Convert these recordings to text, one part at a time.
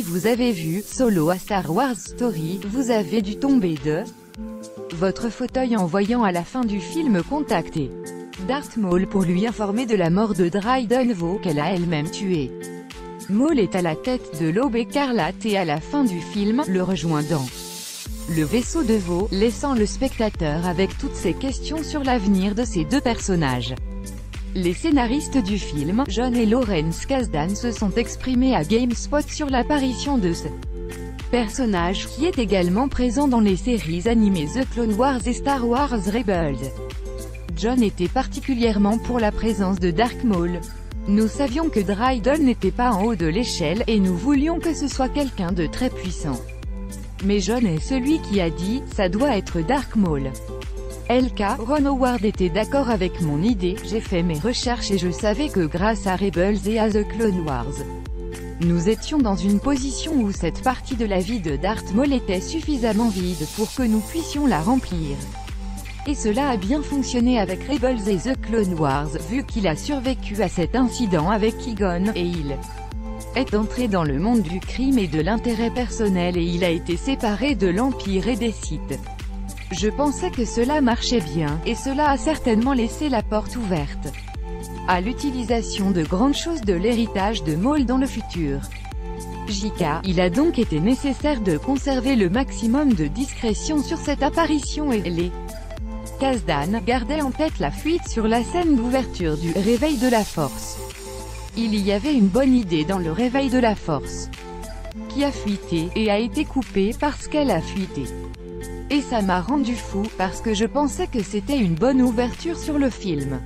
vous avez vu Solo à Star Wars Story, vous avez dû tomber de votre fauteuil en voyant à la fin du film contacter Darth Maul pour lui informer de la mort de Dryden Voe qu'elle a elle-même tué. Maul est à la tête de l'Aube écarlate et à la fin du film, le rejoint dans le vaisseau de Voe, laissant le spectateur avec toutes ces questions sur l'avenir de ces deux personnages. Les scénaristes du film, John et Lawrence Kasdan, se sont exprimés à GameSpot sur l'apparition de ce personnage, qui est également présent dans les séries animées The Clone Wars et Star Wars Rebels. John était particulièrement pour la présence de Darth Maul. Nous savions que Dryden n'était pas en haut de l'échelle, et nous voulions que ce soit quelqu'un de très puissant. Mais John est celui qui a dit « ça doit être Darth Maul ». LK, Ron Howard était d'accord avec mon idée, j'ai fait mes recherches et je savais que grâce à Rebels et à The Clone Wars, nous étions dans une position où cette partie de la vie de Darth Maul était suffisamment vide pour que nous puissions la remplir. Et cela a bien fonctionné avec Rebels et The Clone Wars, vu qu'il a survécu à cet incident avec Qui-Gon, et il est entré dans le monde du crime et de l'intérêt personnel et il a été séparé de l'Empire et des Sith. Je pensais que cela marchait bien, et cela a certainement laissé la porte ouverte à l'utilisation de grandes choses de l'héritage de Maul dans le futur. JK, il a donc été nécessaire de conserver le maximum de discrétion sur cette apparition et les Kasdan gardaient en tête la fuite sur la scène d'ouverture du Réveil de la Force. Il y avait une bonne idée dans le Réveil de la Force, qui a fuité, et a été coupée parce qu'elle a fuité. Et ça m'a rendu fou, parce que je pensais que c'était une bonne ouverture sur le film.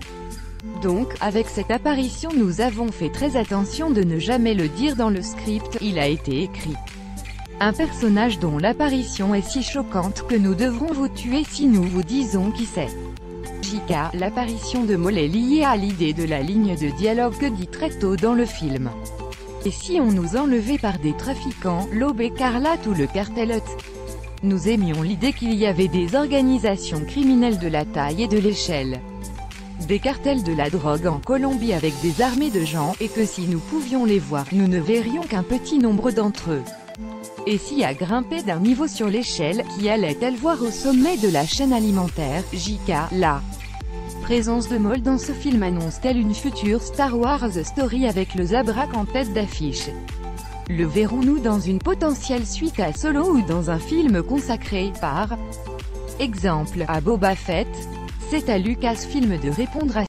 Donc, avec cette apparition nous avons fait très attention de ne jamais le dire dans le script, il a été écrit. Un personnage dont l'apparition est si choquante que nous devrons vous tuer si nous vous disons qui c'est. JK, l'apparition de Maul est liée à l'idée de la ligne de dialogue dit très tôt dans le film. Et si on nous enlevait par des trafiquants, l'Aube écarlate ou le cartel Hutt? Nous aimions l'idée qu'il y avait des organisations criminelles de la taille et de l'échelle, des cartels de la drogue en Colombie avec des armées de gens, et que si nous pouvions les voir, nous ne verrions qu'un petit nombre d'entre eux. Et si à grimper d'un niveau sur l'échelle, qui allait-elle voir au sommet de la chaîne alimentaire? JK, la présence de Maul dans ce film annonce-t-elle une future Star Wars Story avec le Zabrak en tête d'affiche? Le verrons-nous dans une potentielle suite à Solo ou dans un film consacré, par exemple, à Boba Fett? C'est à Lucasfilm de répondre à